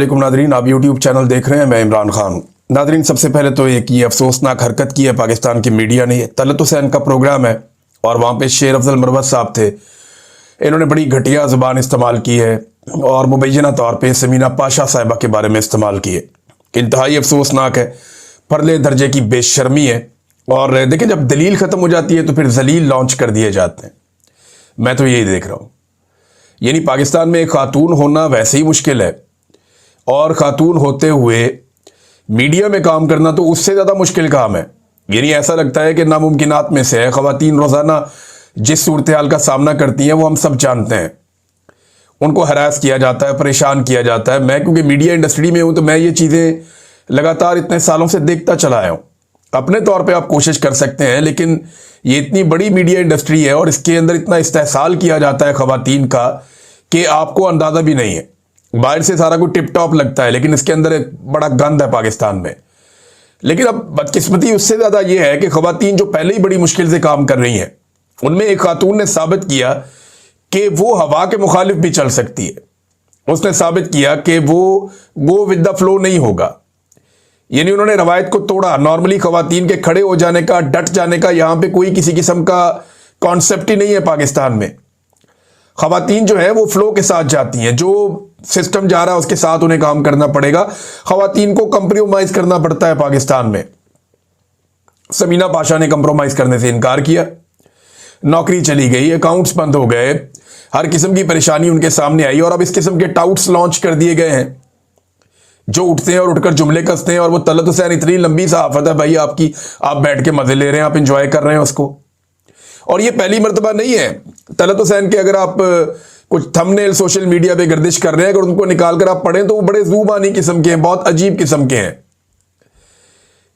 वालेकुम नादरीन, आप YouTube channel देख रहे हैं। मैं इमरान खान। नादरीन, सबसे पहले तो एक ये अफसोसनाक हरकत की है पाकिस्तान की मीडिया ने। तलत हुसैन का प्रोग्राम है और वहाँ पे शेर अफजल मरवत साहब थे। इन्होंने बड़ी घटिया ज़ुबान इस्तेमाल की है और मुबैना तौर पे समीना पाशा साहिबा के बारे में इस्तेमाल की है। इंतहाई अफसोसनाक है, परले दर्जे की बेशर्मी है। और देखिए, जब दलील ख़त्म हो जाती है तो फिर जलील लॉन्च कर दिए जाते हैं। मैं तो यही देख रहा हूँ। यानी पाकिस्तान में एक खातून होना वैसे ही मुश्किल है और ख़ातून होते हुए मीडिया में काम करना तो उससे ज़्यादा मुश्किल काम है। यानी ऐसा लगता है कि नामुमकिनात में से है। ख़वातीन रोज़ाना जिस सूरत हाल का सामना करती हैं वो हम सब जानते हैं। उनको हरास किया जाता है, परेशान किया जाता है। मैं क्योंकि मीडिया इंडस्ट्री में हूँ तो मैं ये चीज़ें लगातार इतने सालों से देखता चला आया हूँ। अपने तौर पे आप कोशिश कर सकते हैं, लेकिन ये इतनी बड़ी मीडिया इंडस्ट्री है और इसके अंदर इतना इस्तेहसाल किया जाता है ख़वातीन का कि आपको अंदाज़ा भी नहीं है। बाहर से सारा कुछ टिप टॉप लगता है, लेकिन इसके अंदर एक बड़ा गंद है पाकिस्तान में। लेकिन अब बदकिस्मती उससे ज़्यादा ये है कि ख़वातीन जो पहले ही बड़ी मुश्किल से काम कर रही हैं, उनमें एक खातून ने साबित किया कि वो हवा के मुखालिफ भी चल सकती है। उसने साबित किया कि वो गो विद द फ्लो नहीं होगा। यानी उन्होंने रवायत को तोड़ा। नॉर्मली ख़वातीन के खड़े हो जाने का, डट जाने का यहाँ पे कोई किसी किस्म का कॉन्सेप्ट ही नहीं है पाकिस्तान में। ख़वातीन जो है वो फ्लो के साथ जाती हैं। जो सिस्टम जा रहा है उसके साथ उन्हें काम करना पड़ेगा। ख़वातीन को कंप्रोमाइज़ करना पड़ता है पाकिस्तान में। समीना पाशा ने कंप्रोमाइज़ करने से इनकार किया, नौकरी चली गई, अकाउंट्स बंद हो गए, हर किस्म की परेशानी उनके सामने आई और अब इस किस्म के टाउट्स लॉन्च कर दिए गए हैं जो उठते हैं और उठकर जुमले कसते हैं। और वो तलत हुसैन इतनी लंबी सहाफ़त है भाई आपकी, आप बैठ के मज़े ले रहे हैं, आप इंजॉय कर रहे हैं उसको। और ये पहली मर्तबा नहीं है तलत हुसैन के। अगर आप कुछ थंबनेल सोशल मीडिया पे गर्दिश कर रहे हैं, अगर उनको निकाल कर आप पढ़ें तो वो बड़े ज़ूबानी किस्म के हैं, बहुत अजीब किस्म के हैं।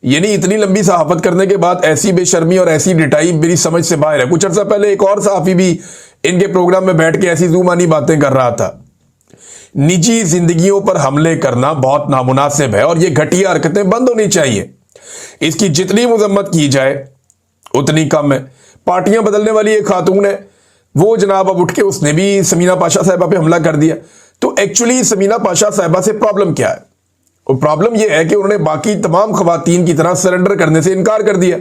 यानी इतनी लंबी सहाफ़त करने के बाद ऐसी बेशर्मी और ऐसी डिटाई मेरी समझ से बाहर है। कुछ अर्सा पहले एक और सहाफ़ी भी इनके प्रोग्राम में बैठ के ऐसी ज़ूबानी बातें कर रहा था। निजी जिंदगियों पर हमले करना बहुत नामुनासिब है और ये घटिया हरकतें बंद होनी चाहिए। इसकी जितनी मजम्मत की जाए उतनी कम है। पार्टियां बदलने वाली एक खातून है, वो जनाब अब उठ के उसने भी समीना पाशा साहिबा पे हमला कर दिया। तो एक्चुअली समीना पाशा साहिबा से प्रॉब्लम क्या है? और प्रॉब्लम यह है कि उन्होंने बाकी तमाम खवातीन की तरह सरेंडर करने से इनकार कर दिया।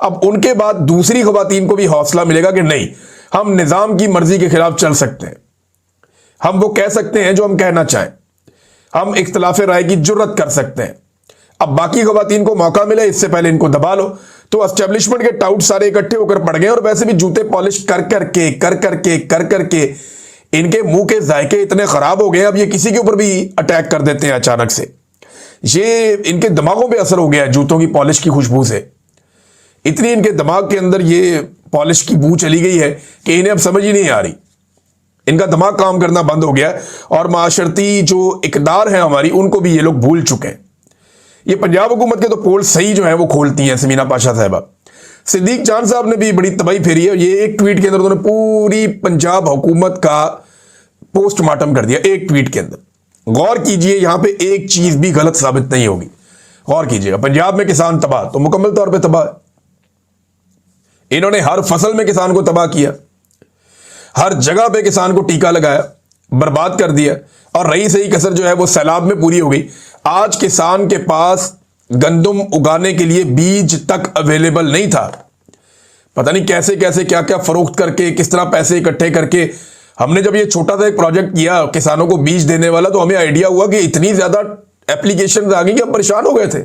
अब उनके बाद दूसरी खवातीन को भी हौसला मिलेगा कि नहीं, हम निज़ाम की मर्जी के खिलाफ चल सकते हैं, हम वो कह सकते हैं जो हम कहना चाहें, हम इख्तिलाफ राय की जुर्रत कर सकते हैं। अब बाकी खवातीन को मौका मिले, इससे पहले इनको दबा लो। तो एस्टेब्लिशमेंट के टाउट सारे इकट्ठे होकर पड़ गए और वैसे भी जूते पॉलिश कर करके इनके मुंह के जायके इतने खराब हो गए, अब ये किसी के ऊपर भी अटैक कर देते हैं अचानक से। ये इनके दिमागों पे असर हो गया है जूतों की पॉलिश की खुशबू से। इतनी इनके दिमाग के अंदर ये पॉलिश की बू चली गई है कि इन्हें अब समझ ही नहीं आ रही। इनका दिमाग काम करना बंद हो गया और माशरती जो इकदार है हमारी, उनको भी ये लोग भूल चुके हैं। ये पंजाब हुकूमत के तो पोल सही जो है वो खोलती हैं समीना पाशा साहिबा। सिद्दीक जान साहब ने भी बड़ी तबाही फेरी है। ये एक ट्वीट के अंदर उन्होंने पूरी पंजाब हुकूमत का पोस्टमार्टम कर दिया, एक ट्वीट के अंदर। गौर कीजिए, यहां पे एक चीज भी गलत साबित नहीं होगी। गौर कीजिएगा, पंजाब में किसान तबाह तो मुकम्मल तौर पर तबाह है। इन्होंने हर फसल में किसान को तबाह किया, हर जगह पे किसान को टीका लगाया, बर्बाद कर दिया। और रही सही कसर जो है वो सैलाब में पूरी हो गई। आज किसान के पास गंदम उगाने के लिए बीज तक अवेलेबल नहीं था। पता नहीं कैसे कैसे क्या क्या फरोख्त करके, किस तरह पैसे इकट्ठे करके हमने जब ये छोटा सा एक प्रोजेक्ट किया किसानों को बीज देने वाला, तो हमें आइडिया हुआ कि इतनी ज्यादा एप्लीकेशन आ गई कि हम परेशान हो गए थे।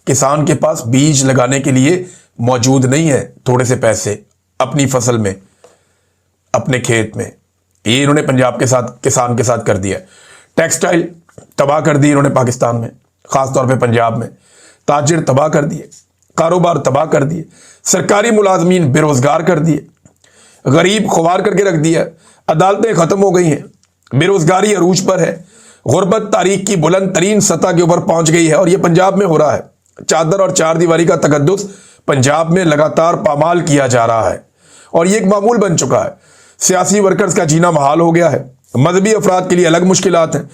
किसान के पास बीज लगाने के लिए मौजूद नहीं है थोड़े से पैसे अपनी फसल में, अपने खेत में। ये इन्होंने पंजाब के साथ, किसान के साथ कर दिया। टेक्सटाइल तबाह कर दी इन्होंने पाकिस्तान में, खासतौर पे पंजाब में। ताजिर तबाह कर दिए, कारोबार तबाह कर दिए, सरकारी मुलाजमीन बेरोजगार कर दिए, गरीब खुवार करके रख दिया, अदालतें खत्म हो गई हैं, बेरोजगारी अरूज पर है, गुर्बत तारीख की बुलंद तरीन सतह के ऊपर पहुंच गई है। और यह पंजाब में हो रहा है। चादर और चार दीवारी का तकद्दुस पंजाब में लगातार पामाल किया जा रहा है और यह एक मामूल बन चुका है। सियासी वर्कर्स का जीना महाल हो गया है। मजहबी अफराद के लिए अलग मुश्किलात हैं।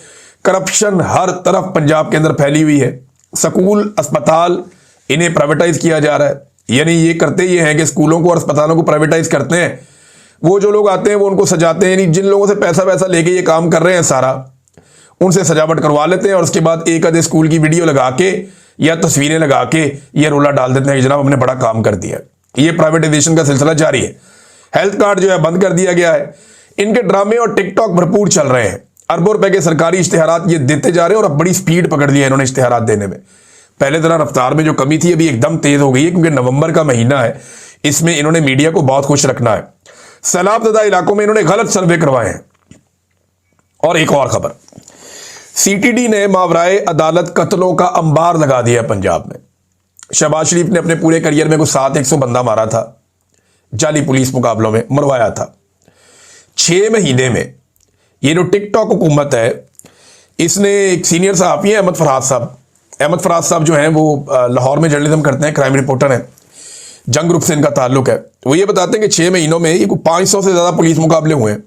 करप्शन हर तरफ पंजाब के अंदर फैली हुई है। स्कूल, अस्पताल, इन्हें प्राइवेटाइज किया जा रहा है। यानी ये करते ये हैं कि स्कूलों को और अस्पतालों को प्राइवेटाइज करते हैं। वो जो लोग आते हैं वो उनको सजाते हैं। यानी जिन लोगों से पैसा वैसा लेके ये काम कर रहे हैं सारा, उनसे सजावट करवा लेते हैं और उसके बाद एक आधे स्कूल की वीडियो लगा के या तस्वीरें लगा के ये रोला डाल देते हैं कि जनाब हमने बड़ा काम कर दिया। ये प्राइवेटाइजेशन का सिलसिला जारी है। हेल्थ कार्ड जो है बंद कर दिया गया है। इनके ड्रामे और टिकटॉक भरपूर चल रहे हैं। अरबों रुपए के सरकारी इश्तेहारात ये देते जा रहे हैं और अब बड़ी स्पीड पकड़ ली है इन्होंने इश्तेहारात देने में। पहले तरह रफ्तार में जो कमी थी अभी एकदम तेज हो गई है, क्योंकि नवंबर का महीना है, इसमें इन्होंने मीडिया को बहुत खुश रखना है। सैलाबज़दा इलाकों में इन्होंने गलत सर्वे करवाए हैं। और एक और खबर, सीटीडी ने मावराए अदालत कत्लों का अंबार लगा दिया पंजाब में। शहबाज शरीफ ने अपने पूरे करियर में कुछ 700 बंदा मारा था, जाली पुलिस मुकाबलों में मरवाया था। 6 महीने में ये जो टिकटॉक हुकूमत है, इसने एक सीनियर सहाफ़ी है अहमद फराज साहब जो हैं वो लाहौर में जर्नलिज्म करते हैं, क्राइम रिपोर्टर हैं, जंग ग्रुप से इनका ताल्लुक है। वो ये बताते हैं कि 6 महीनों में ये 500 से ज़्यादा पुलिस मुकाबले हुए हैं,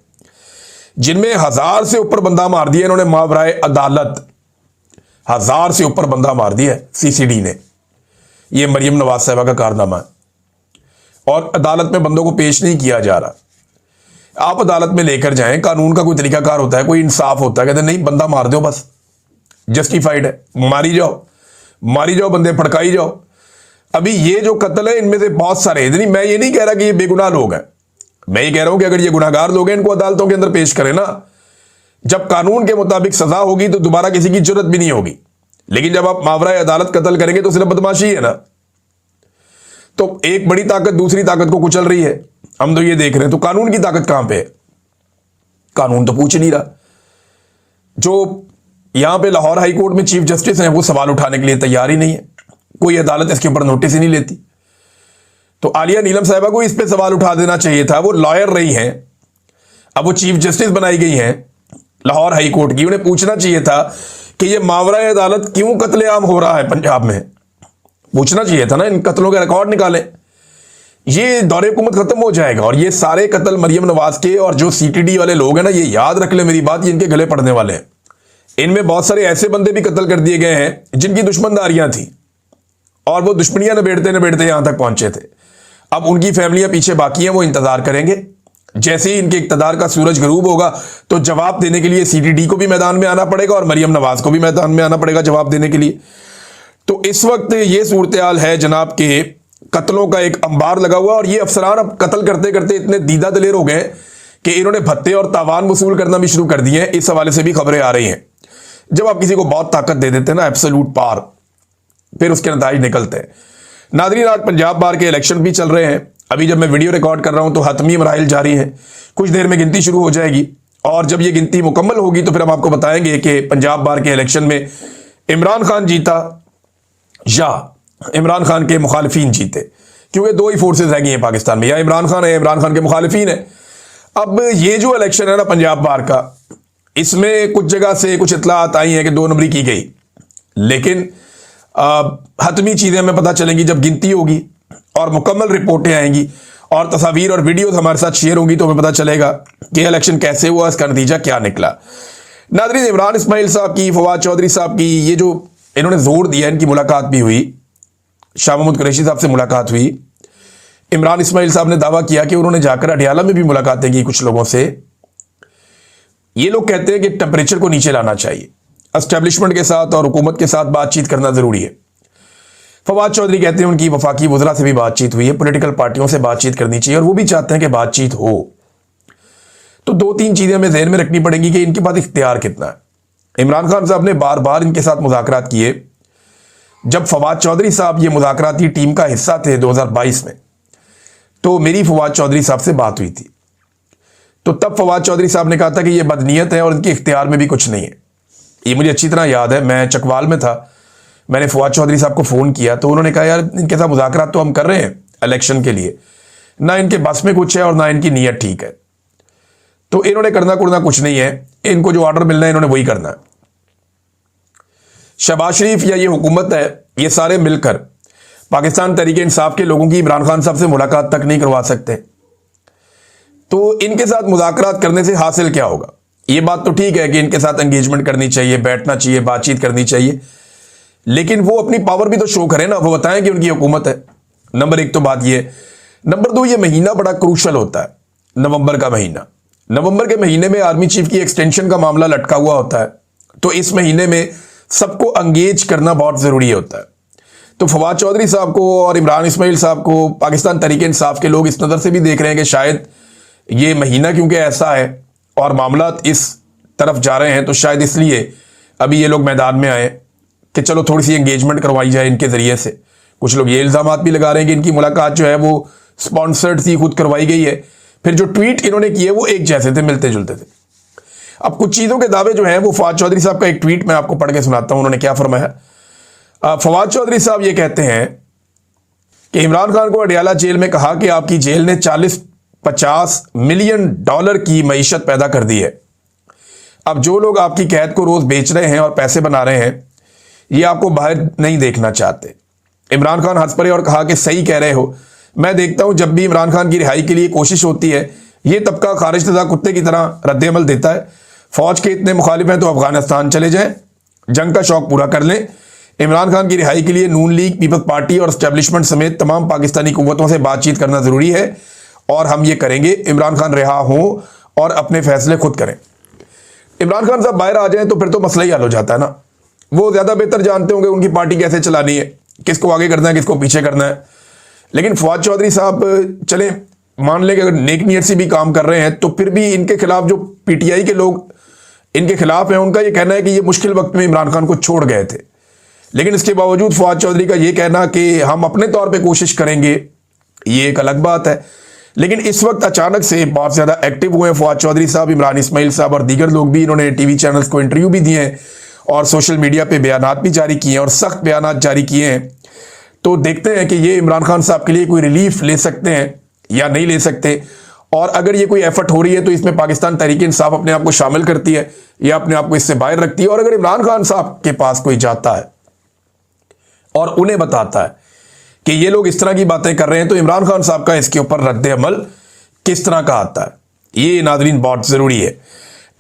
जिनमें 1000 से ऊपर बंदा मार दिया इन्होंने मावराए अदालत। 1000 से ऊपर बंदा मार दिया सीसीडी ने। ये मरियम नवाज साहिबा का कारनामा है और अदालत में बंदों को पेश नहीं किया जा रहा। आप अदालत में लेकर जाएं, कानून का कोई तरीकाकार होता है, कोई इंसाफ होता है। कहते नहीं, बंदा मार दो, बस जस्टिफाइड है, मारी जाओ, बंदे फड़काई जाओ। अभी ये जो कत्ल है इनमें से बहुत सारे, नहीं मैं ये नहीं कह रहा कि ये बेगुनाह लोग हैं, मैं ये कह रहा हूं कि अगर ये गुनाहगार लोग हैं इनको अदालतों के अंदर पेश करें ना। जब कानून के मुताबिक सजा होगी तो दोबारा किसी की जरूरत भी नहीं होगी। लेकिन जब आप मावराए अदालत कत्ल करेंगे तो सिर्फ बदमाशी है ना। तो एक बड़ी ताकत दूसरी ताकत को कुचल रही है, हम तो ये देख रहे हैं। तो कानून की ताकत कहां पे है? कानून तो पूछ नहीं रहा। जो यहां पे लाहौर हाई कोर्ट में चीफ जस्टिस हैं वो सवाल उठाने के लिए तैयार ही नहीं है, कोई अदालत इसके ऊपर नोटिस ही नहीं लेती। तो आलिया नीलम साहिबा को इस पे सवाल उठा देना चाहिए था। वो लॉयर रही हैं, अब वो चीफ जस्टिस बनाई गई हैं लाहौर हाई कोर्ट की। उन्हें पूछना चाहिए था कि ये मावराए अदालत क्यों कत्लेआम हो रहा है पंजाब में। पूछना चाहिए था ना, इन कत्लों के रिकॉर्ड निकालें। ये दौरे हुकूमत खत्म हो जाएगा और ये सारे कत्ल मरियम नवाज के और जो सीटीडी वाले लोग हैं ना, ये याद रख ले मेरी बात, ये इनके गले पड़ने वाले हैं। इनमें बहुत सारे ऐसे बंदे भी कत्ल कर दिए गए हैं जिनकी दुश्मनदारियां थी और वो दुश्मनियां नबेड़ते नबेड़ते यहां तक पहुंचे थे। अब उनकी फैमिलियां पीछे बाकी हैं, वो इंतजार करेंगे। जैसे ही इनके इक्तदार का सूरज गरूब होगा तो जवाब देने के लिए सीटीडी को भी मैदान में आना पड़ेगा और मरियम नवाज को भी मैदान में आना पड़ेगा जवाब देने के लिए। तो इस वक्त ये सूरत हाल है जनाब के कत्लों का एक अंबार लगा हुआ। और ये अफसरान अब कत्ल करते करते इतने दीदा दिलेर हो गए कि इन्होंने भत्ते और तावान वसूल करना भी शुरू कर दिए हैं। इस हवाले से भी खबरें आ रही हैं। जब आप किसी को बहुत ताकत दे देते हैं ना, एब्सोल्यूट पावर, फिर उसके नतीजे निकलते हैं। नाज़रीन, आज पंजाब बार के इलेक्शन भी चल रहे हैं। अभी जब मैं वीडियो रिकॉर्ड कर रहा हूं तो हतमी मराहिल जारी है, कुछ देर में गिनती शुरू हो जाएगी और जब ये गिनती मुकम्मल होगी तो फिर हम आपको बताएंगे कि पंजाब बार के इलेक्शन में इमरान खान जीता या इमरान खान के मुखालिफिन जीते, क्योंकि दो ही फोर्सेज हैं पाकिस्तान में, या इमरान खान है या इमरान खान के मुखालिफिन है। अब ये जो इलेक्शन है ना पंजाब बार का, इसमें कुछ जगह से कुछ इतलात आई हैं कि 2 नंबरी की गई, लेकिन हतमी चीज़ें हमें पता चलेंगी जब गिनती होगी और मुकम्मल रिपोर्टें आएंगी और तस्वीर और वीडियोस हमारे साथ शेयर होंगी तो हमें पता चलेगा कि इलेक्शन कैसे हुआ, इसका नतीजा क्या निकला। नाज़रीन, इमरान इस्माइल साहब की, फवाद चौधरी साहब की, ये जो इन्होंने जोर दिया, इनकी मुलाकात भी हुई, शाह महमूद कुरैशी साहब से मुलाकात हुई। इमरान इस्माइल साहब ने दावा किया कि उन्होंने जाकर अडियाला में भी मुलाकातें की कुछ लोगों से। ये लोग कहते हैं कि टेम्परेचर को नीचे लाना चाहिए, एस्टेब्लिशमेंट के साथ और हुकूमत के साथ बातचीत करना जरूरी है। फवाद चौधरी कहते हैं उनकी वफाकी वज़रा से भी बातचीत हुई है, पॉलिटिकल पार्टियों से बातचीत करनी चाहिए और वो भी चाहते हैं कि बातचीत हो। तो 2-3 चीजें हमें ज़हन में रखनी पड़ेंगी कि इनके पास इख्तियार कितना है। इमरान खान साहब ने बार बार इनके साथ मुज़ाकरात किए। जब फवाद चौधरी साहब ये मुज़ाकराती टीम का हिस्सा थे 2022 में, तो मेरी फवाद चौधरी साहब से बात हुई थी। तो तब फवाद चौधरी साहब ने कहा था कि ये बदनीयत है और इनके इख्तियार में भी कुछ नहीं है। ये मुझे अच्छी तरह याद है, मैं चकवाल में था, मैंने फवाद चौधरी साहब को फ़ोन किया तो उन्होंने कहा यार इनके साथ मुज़ाकरात तो हम कर रहे हैं इलेक्शन के लिए, ना इनके बस में कुछ है और ना इनकी नीयत ठीक है। तो इन्होंने करना कुरना कुछ नहीं है, इनको जो ऑर्डर मिलना है इन्होंने वही करना है। शहबाज शरीफ या ये हुकूमत है, ये सारे मिलकर पाकिस्तान तहरीक इंसाफ के लोगों की इमरान खान साहब से मुलाकात तक नहीं करवा सकते। तो इनके साथ मुज़ाकरात करने से हासिल क्या होगा? ये बात तो ठीक है कि इनके साथ एंगेजमेंट करनी चाहिए, बैठना चाहिए, बातचीत करनी चाहिए, लेकिन वो अपनी पावर भी तो शो करें ना, वो बताएं कि उनकी हुकूमत है। नंबर 1 तो बात ये। नंबर 2, ये महीना बड़ा क्रूशल होता है, नवंबर का महीना। नवंबर के महीने में आर्मी चीफ की एक्सटेंशन का मामला लटका हुआ होता है, तो इस महीने में सबको एंगेज करना बहुत ज़रूरी होता है। तो फवाद चौधरी साहब को और इमरान इस्माइल साहब को पाकिस्तान तहरीक इंसाफ के लोग इस नज़र से भी देख रहे हैं कि शायद ये महीना क्योंकि ऐसा है और मामला इस तरफ जा रहे हैं, तो शायद इसलिए अभी ये लोग मैदान में आए कि चलो थोड़ी सी एंगेजमेंट करवाई जाए इनके ज़रिए से। कुछ लोग ये इल्ज़ाम भी लगा रहे हैं कि इनकी मुलाकात जो है वो स्पॉन्सर्ड थी, खुद करवाई गई है। फिर जो ट्वीट इन्होंने किए वो एक जैसे थे, मिलते जुलते थे। अब कुछ चीज़ों के दावे जो हैं वो फवाद चौधरी साहब का एक ट्वीट मैं आपको पढ़ के सुनाता हूं। उन्होंने क्या फरमाया। फवाद चौधरी साहब ये कहते हैं कि इमरान खान को अडयाला जेल में कहा कि आपकी जेल ने 40-50 मिलियन डॉलर की मईशत पैदा कर दी है। अब जो लोग आपकी कैद को रोज बेच रहे हैं और पैसे बना रहे हैं, ये आपको बाहर नहीं देखना चाहते। इमरान खान हंस पड़े और कहा कि सही कह रहे हो। मैं देखता हूं जब भी इमरान खान की रिहाई के लिए कोशिश होती है, ये तबका खारिजदा कुत्ते की तरह रद्द-ए-अमल देता है। फौज के इतने मुखालिफ हैं तो अफगानिस्तान चले जाएं, जंग का शौक पूरा कर लें। इमरान खान की रिहाई के लिए नून लीग, पीपल्स पार्टी और एस्टेब्लिशमेंट समेत तमाम पाकिस्तानी कुव्वतों से बातचीत करना जरूरी है और हम ये करेंगे। इमरान खान रिहा हों और अपने फैसले खुद करें। इमरान खान साहब बाहर आ जाएं तो फिर तो मसला ही हल हो जाता है ना। वो ज्यादा बेहतर जानते होंगे उनकी पार्टी कैसे चलानी है, किसको आगे करना है, किसको पीछे करना है। लेकिन फवाद चौधरी साहब चले मान लें कि अगर नेक नियत से भी काम कर रहे हैं, तो फिर भी इनके खिलाफ जो पीटीआई के लोग इनके खिलाफ हैं, उनका ये कहना है कि ये मुश्किल वक्त में इमरान खान को छोड़ गए थे। लेकिन इसके बावजूद फवाद चौधरी का ये कहना कि हम अपने तौर पर कोशिश करेंगे, ये एक अलग बात है। लेकिन इस वक्त अचानक से बहुत ज़्यादा एक्टिव हुए हैं फवाद चौधरी साहब, इमरान इस्माइल साहब और दीगर लोग भी। इन्होंने टीवी चैनल्स को इंटरव्यू भी दिए हैं और सोशल मीडिया पे बयानात भी जारी किए हैं और सख्त बयानात जारी किए हैं। तो देखते हैं कि ये इमरान खान साहब के लिए कोई रिलीफ ले सकते हैं या नहीं ले सकते, और अगर ये कोई एफर्ट हो रही है तो इसमें पाकिस्तान तहरीक इंसाफ अपने आप को शामिल करती है या अपने आप को इससे बाहर रखती है। और अगर इमरान खान साहब के पास कोई जाता है और उन्हें बताता है कि ये लोग इस तरह की बातें कर रहे हैं, तो इमरान खान साहब का इसके ऊपर रद्द अमल किस तरह का आता है, ये नाज़रीन बहुत ज़रूरी है।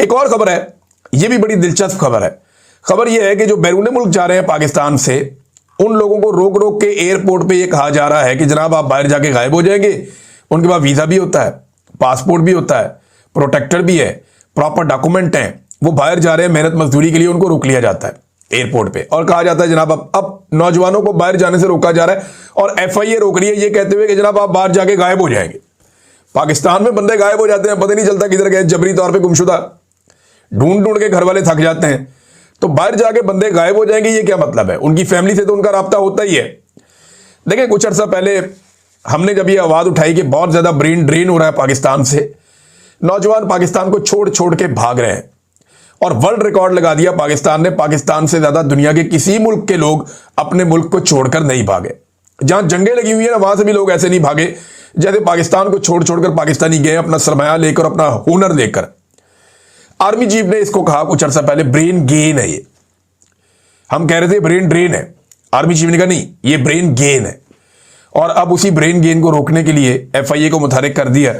एक और खबर है, ये भी बड़ी दिलचस्प खबर है। खबर यह है कि जो बैरून मुल्क जा रहे हैं पाकिस्तान से, उन लोगों को रोक रोक के एयरपोर्ट पे ये कहा जा रहा है कि जनाब आप बाहर जाके गायब हो जाएंगे। उनके पास वीज़ा भी होता है, पासपोर्ट भी होता है, प्रोटेक्टर भी है, प्रॉपर डॉक्यूमेंट हैं, वो बाहर जा रहे हैं मेहनत मजदूरी के लिए, उनको रोक लिया जाता है एयरपोर्ट पे और कहा जाता है जनाब अब नौजवानों को बाहर जाने से रोका जा रहा है और एफआईए रोक रही है ये कहते हुए कि जनाब आप बाहर जाके गायब हो जाएंगे। पाकिस्तान में बंदे गायब हो जाते हैं, पता नहीं चलता किधर गए, जबरी तौर पे गुमशुदा, ढूंढ ढूंढ के घर वाले थक जाते हैं। तो बाहर जाके बंदे गायब हो जाएंगे, ये क्या मतलब है? उनकी फैमिली से तो उनका राब्ता होता ही है। देखिए कुछ अर्सा पहले हमने जब ये आवाज उठाई कि बहुत ज्यादा ब्रेन ड्रेन हो रहा है पाकिस्तान से, नौजवान पाकिस्तान को छोड़ छोड़ के भाग रहे हैं और वर्ल्ड रिकॉर्ड लगा दिया पाकिस्तान ने। पाकिस्तान से ज्यादा दुनिया के किसी मुल्क के लोग अपने मुल्क को छोड़कर नहीं भागे। जहां जंगें लगी हुई है ना, वहां से भी लोग ऐसे नहीं भागे जैसे पाकिस्तान को छोड़ छोड़कर पाकिस्तानी गए, अपना सरमाया लेकर, अपना हुनर लेकर। आर्मी चीफ ने इसको कहा कुछ अर्सा पहले, ब्रेन गेन है ये। हम कह रहे थे ब्रेन ड्रेन है, आर्मी चीफ ने कहा नहीं ये ब्रेन गेन है। और अब उसी ब्रेन गेन को रोकने के लिए एफआईए को मुतहरिक कर दिया।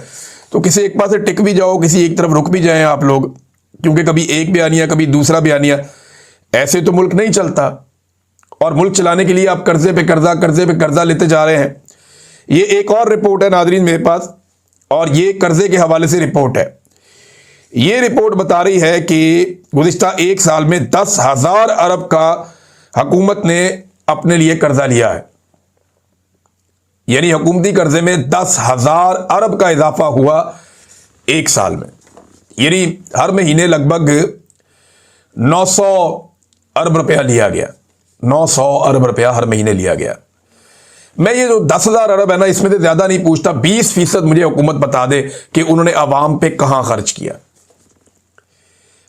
तो किसी एक पास से टिक भी जाओ, किसी एक तरफ रुक भी जाएं आप लोग, क्योंकि कभी एक बयानिया कभी दूसरा बयानिया, ऐसे तो मुल्क नहीं चलता। और मुल्क चलाने के लिए आप कर्जे पे कर्जा लेते जा रहे हैं। ये एक और रिपोर्ट है नादरीन मेरे पास, और ये कर्जे के हवाले से रिपोर्ट है। ये रिपोर्ट बता रही है कि गुज़िश्ता एक साल में 10,000 अरब का हुकूमत ने अपने लिए कर्जा लिया है। यानी हुकूमती कर्जे में 10,000 अरब का इजाफा हुआ एक साल में। यानी हर महीने लगभग 900 अरब रुपया लिया गया। 900 अरब रुपया हर महीने लिया गया। मैं ये जो 10,000 अरब है ना, इसमें से ज्यादा नहीं पूछता, 20% मुझे हुकूमत बता दे कि उन्होंने आवाम पे कहां खर्च किया।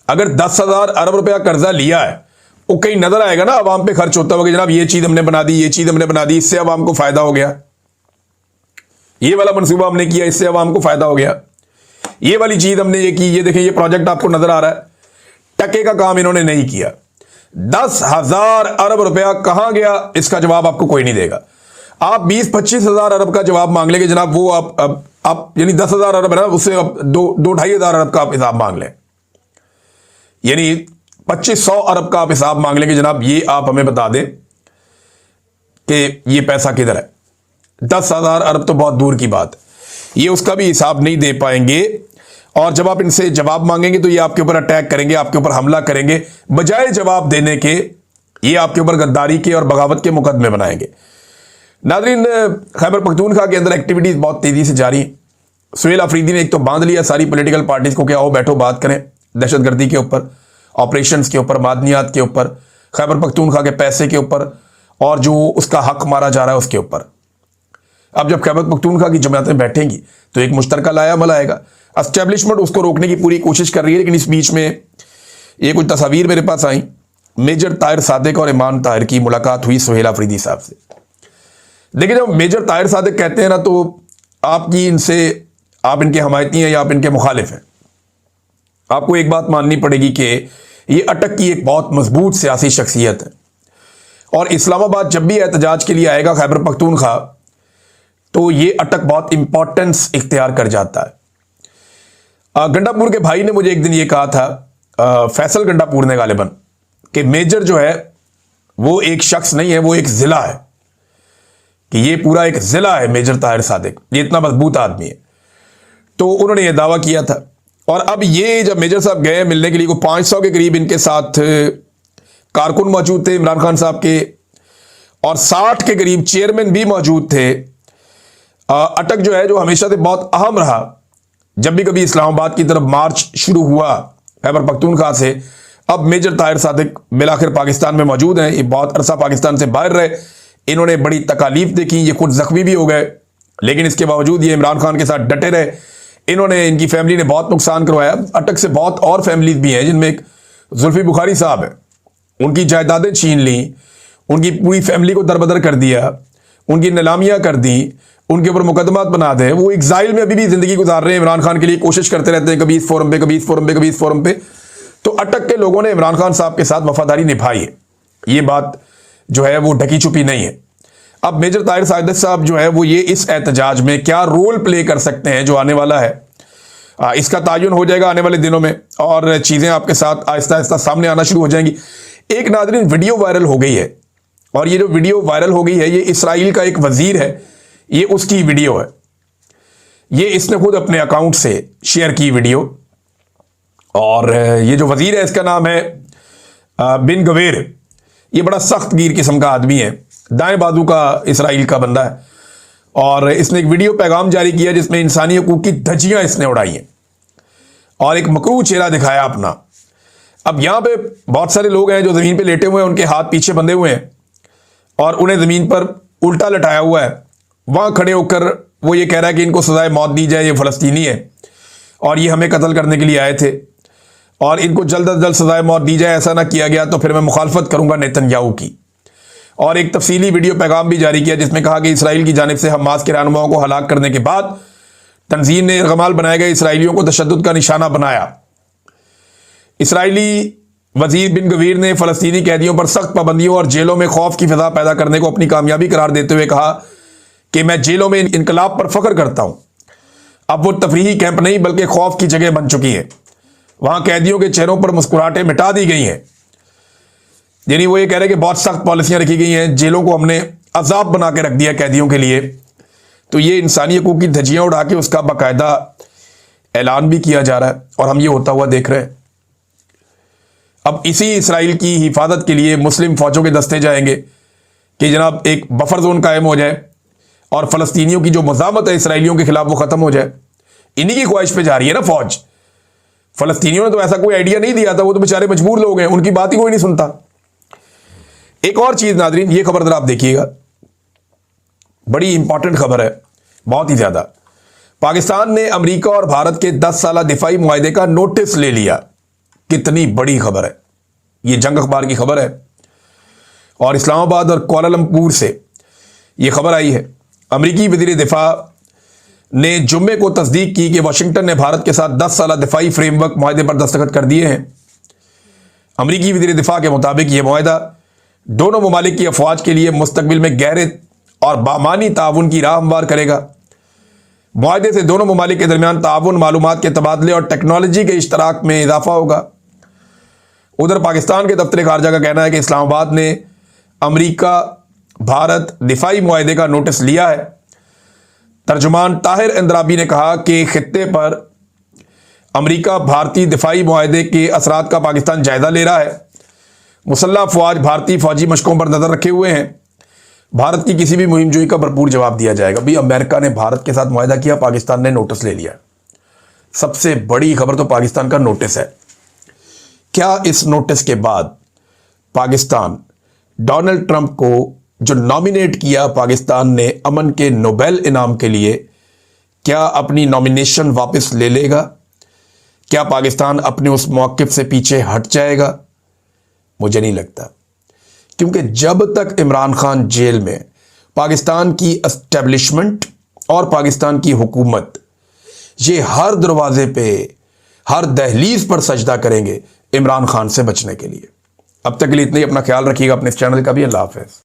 अगर 10,000 अरब रुपया कर्जा लिया है, वो कहीं नजर आएगा ना आवाम पे खर्च होता होगा, जनाब ये चीज हमने बना दी, ये चीज हमने बना दी, इससे आवाम को फायदा हो गया, ये वाला मनसूबा हमने किया, इससे आवाम को फायदा हो गया, ये वाली चीज हमने ये की, ये देखें ये प्रोजेक्ट आपको नजर आ रहा है। टके का काम इन्होंने नहीं किया। 10,000 अरब रुपया कहां गया, इसका जवाब आपको कोई नहीं देगा। आप 20-25 हजार अरब का जवाब मांग लेंगे जनाब, वो आप यानी 10,000 अरब है ना, उससे आप 2-2.5 अरब का आप हिसाब मांग लें, यानी 2500 अरब का आप हिसाब मांग लेंगे जनाब, ये आप हमें बता दें कि ये पैसा किधर है। 10,000 अरब तो बहुत दूर की बात है, ये उसका भी हिसाब नहीं दे पाएंगे। और जब आप इनसे जवाब मांगेंगे तो ये आपके ऊपर अटैक करेंगे, आपके ऊपर हमला करेंगे। बजाय जवाब देने के ये आपके ऊपर गद्दारी के और बगावत के मुकदमे बनाएंगे। नाज़रीन, खैबर पख्तूनख्वा के अंदर एक्टिविटीज बहुत तेजी से जारी हैं। सुहेल अफरीदी ने एक तो बांध लिया सारी पॉलिटिकल पार्टीज को कि आओ बैठो बात करें दहशतगर्दी के ऊपर, ऑपरेशंस के ऊपर, मादनियात के ऊपर, खैबर पख्तूनख्वा के पैसे के ऊपर और जो उसका हक मारा जा रहा है उसके ऊपर। अब जब खैबर पख्तूनख्वा की जमातें बैठेंगी तो एक मुश्तरका लायामल आएगा। एस्टेब्लिशमेंट उसको रोकने की पूरी कोशिश कर रही है, लेकिन इस बीच में ये कुछ तस्वीर मेरे पास आई। मेजर ताहिर सादिक और ईमान ताहिर की मुलाकात हुई सुहेल अफरीदी साहब से। देखिए, जब मेजर ताहिर सादिक कहते हैं ना तो आप इनके हमायती हैं या आप इनके मुखालिफ हैं। आपको एक बात माननी पड़ेगी कि ये अटक की एक बहुत मजबूत सियासी शख्सियत है और इस्लामाबाद जब भी एहतजाज के लिए आएगा खैबर पख्तूनख्वा तो ये अटक बहुत इंपॉर्टेंस इख्तियार कर जाता है। गंडापुर के भाई ने मुझे एक दिन ये कहा था, फैसल गंडापुर ने गालिबन, कि मेजर जो है वो एक शख्स नहीं है, वो एक जिला है, कि ये पूरा एक जिला है मेजर ताहिर सादिक, ये इतना मजबूत आदमी है। तो उन्होंने ये दावा किया था। और अब ये जब मेजर साहब गए मिलने के लिए, को 500 के करीब इनके साथ कारकुन मौजूद थे इमरान खान साहब के, और 60 के करीब चेयरमैन भी मौजूद थे। अटक जो है जो हमेशा से बहुत अहम रहा, जब भी कभी इस्लामाबाद की तरफ मार्च शुरू हुआ खैबर पख्तूनख्वा से। अब मेजर ताहिर सादिक बिलाखिर पाकिस्तान में मौजूद हैं। ये बहुत अरसा पाकिस्तान से बाहर रहे, इन्होंने बड़ी तकालीफ देखी, ये खुद जख्मी भी हो गए, लेकिन इसके बावजूद ये इमरान खान के साथ डटे रहे। इन्होंने, इनकी फैमिली ने बहुत नुकसान करवाया। अटक से बहुत और फैमिलीज भी हैं, जिनमें एक जुल्फी बुखारी साहब है, उनकी जायदादें छीन ली, उनकी पूरी फैमिली को दरबदर कर दिया, उनकी नीलामियां कर दी, उनके ऊपर मुकदमात बना दे। वो एग्जाइल में अभी भी जिंदगी गुजार रहे हैं, इमरान खान के लिए कोशिश करते रहते हैं, कभी इस फोरम पे, कभी इस फोरम पे, कभी इस फोरम पे। तो अटक के लोगों ने इमरान खान साहब के साथ वफादारी निभाई है, ये बात जो है वो ढकी छुपी नहीं है। अब मेजर ताहिर सादिक साहब जो है वो ये इस एहतजाज में क्या रोल प्ले कर सकते हैं जो आने वाला है, इसका तायुन हो जाएगा आने वाले दिनों में और चीज़ें आपके साथ आहिस्ता आहिस्ता सामने आना शुरू हो जाएंगी। एक नाज़रीन वीडियो वायरल हो गई है, और ये जो वीडियो वायरल हो गई है ये इसराइल का एक वजीर है, ये उसकी वीडियो है। ये इसने खुद अपने अकाउंट से शेयर की वीडियो, और ये जो वजीर है इसका नाम है बिन गवेर। ये बड़ा सख्त गिर किस्म का आदमी है, दाएं बाजू का इसराइल का बंदा है, और इसने एक वीडियो पैगाम जारी किया जिसमें इंसानी हकूक की धज्जियां इसने उड़ाई हैं और एक मकरूह चेहरा दिखाया अपना। अब यहां पे बहुत सारे लोग हैं जो ज़मीन पे लेटे हुए हैं, उनके हाथ पीछे बंधे हुए हैं और उन्हें ज़मीन पर उल्टा लटाया हुआ है। वहां खड़े होकर वो ये कह रहा है कि इनको सजाए मौत दी जाए, ये फ़लस्तीनी है और ये हमें कत्ल करने के लिए आए थे और इनको जल्द अज जल्द सजाए मौत दी जाए, ऐसा ना किया गया तो फिर मैं मुखालफत करूंगा नेतन्याहू की। और एक तफसीली वीडियो पैगाम भी जारी किया जिसमें कहा कि इसराइल की जानिब से हमास के रहनुमाओं को हलाक करने के बाद तंजीम ने इरगमाल बनाए गए इसराइलियों को तशद्दुद का निशाना बनाया। इसराइली वजीर बिन गवीर ने फ़लस्तीनी कैदियों पर सख्त पाबंदियों और जेलों में खौफ की फिजा पैदा करने को अपनी कामयाबी करार देते हुए कहा कि मैं जेलों में इनकलाब पर फख्र करता हूं। अब वो तफरीही कैंप नहीं बल्कि खौफ की जगह बन चुकी है। वहां कैदियों के चेहरों पर मुस्कुराहटें मिटा दी गई हैं। यानी वो ये कह रहे हैं कि बहुत सख्त पॉलिसियां रखी गई हैं, जेलों को हमने अजाब बना के रख दिया कैदियों के लिए। तो ये इंसानी हकूक की धज्जियां उड़ा के उसका बाकायदा ऐलान भी किया जा रहा है और हम ये होता हुआ देख रहे हैं। अब इसी इसराइल की हिफाजत के लिए मुस्लिम फौजों के दस्ते जाएंगे कि जनाब एक बफर जोन कायम हो जाए और फ़लस्तीनियों की जो मज़ामत है इसराइलियों के खिलाफ वो ख़त्म हो जाए। इन्हीं की ख्वाहिश पे जा रही है ना फौज। फ़लस्तीनियों ने तो ऐसा कोई आइडिया नहीं दिया था, वो तो बेचारे मजबूर लोग हैं, उनकी बात ही कोई नहीं सुनता। एक और चीज़ नाज़रीन, ये खबर आप देखिएगा, बड़ी इंपॉर्टेंट खबर है, बहुत ही ज़्यादा। पाकिस्तान ने अमेरिका और भारत के 10 साला दिफाई मुआहदे का नोटिस ले लिया। कितनी बड़ी खबर है, ये जंग अखबार की खबर है और इस्लामाबाद और कुआलालंपुर से ये खबर आई है। अमेरिकी वज़ीर दिफा ने जुम्मे को तस्दीक की कि वाशिंगटन ने भारत के साथ 10 साला दिफाई फ्रेमवर्क मुआहदे पर दस्तखत कर दिए हैं। अमेरिकी वज़ीर दिफा के मुताबिक यह मुआहदा दोनों ममालिक की अफवाज के लिए मुस्तकबिल में गहरे और बामानी ताउन की राह हमवार करेगा। मुआहदे से दोनों ममालिक के दरमियान ताउन, मालूमात के तबादले और टेक्नोलॉजी के इश्तराक में इजाफा होगा। उधर पाकिस्तान के दफ्तर खारजा का कहना है कि इस्लामाबाद ने अमेरिका भारत दिफाई मुआहदे का नोटिस लिया है। तर्जुमान ताहिर इंद्राबी ने कहा कि खित्ते पर अमेरिका भारतीय दिफाई मुआहदे के असरात का पाकिस्तान जायजा ले रहा है। मुसल्लह अफवाज भारतीय फौजी मशकों पर नजर रखे हुए हैं। भारत की किसी भी मुहिमजोई का भरपूर जवाब दिया जाएगा। भाई अमेरिका ने भारत के साथ मुआहदा किया, पाकिस्तान ने नोटिस ले लिया। सबसे बड़ी खबर तो पाकिस्तान का नोटिस है। क्या इस नोटिस के बाद पाकिस्तान डोनाल्ड ट्रंप को जो नॉमिनेट किया पाकिस्तान ने अमन के नोबेल इनाम के लिए, क्या अपनी नॉमिनेशन वापस ले लेगा? क्या पाकिस्तान अपने उस मौक़िफ़ से पीछे हट जाएगा? मुझे नहीं लगता, क्योंकि जब तक इमरान खान जेल में, पाकिस्तान की एस्टेब्लिशमेंट और पाकिस्तान की हुकूमत ये हर दरवाजे पे, हर दहलीज पर सजदा करेंगे इमरान खान से बचने के लिए। अब तक के लिए इतना ही। अपना ख्याल रखिएगा, अपने इस चैनल का भी। अल्लाह हाफ़िज़।